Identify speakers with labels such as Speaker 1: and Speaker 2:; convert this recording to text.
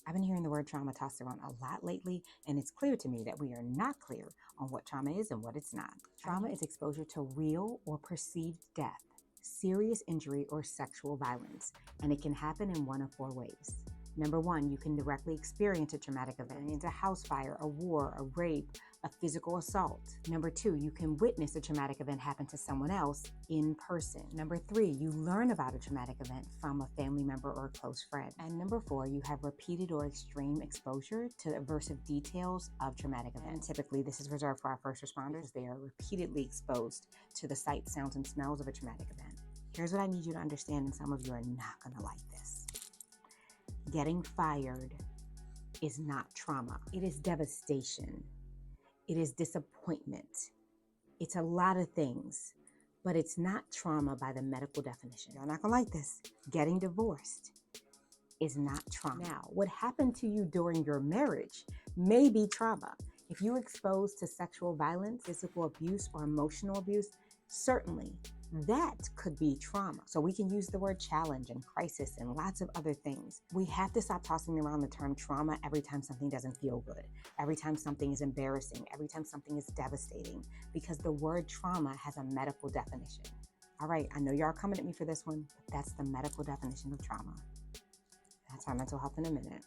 Speaker 1: I've been hearing the word trauma tossed around a lot lately, and it's clear to me that we are not clear on what trauma is and what it's not. Trauma is exposure to real or perceived death, serious injury, or sexual violence, and it can happen in one of four ways. Number one, you can directly experience a traumatic event, a house fire, a war, a rape, a physical assault. Number two, you can witness a traumatic event happen to someone else in person. Number three, you learn about a traumatic event from a family member or a close friend. And number four, you have repeated or extreme exposure to aversive details of traumatic events. And typically, this is reserved for our first responders. They are repeatedly exposed to the sights, sounds, and smells of a traumatic event. Here's what I need you to understand, and some of you are not gonna like this. Getting fired is not trauma. It is devastation. It is disappointment. It's a lot of things, but it's not trauma by the medical definition. You're not gonna like this. Getting divorced is not trauma. Now, what happened to you during your marriage may be trauma. If you were exposed to sexual violence, physical abuse, or emotional abuse, certainly that could be trauma. So we can use the word challenge and crisis and lots of other things. We have to stop tossing around the term trauma every time something doesn't feel good, every time something is embarrassing, every time something is devastating, because the word trauma has a medical definition. All right, I know y'all are coming at me for this one, but that's the medical definition of trauma. That's our mental health in a minute.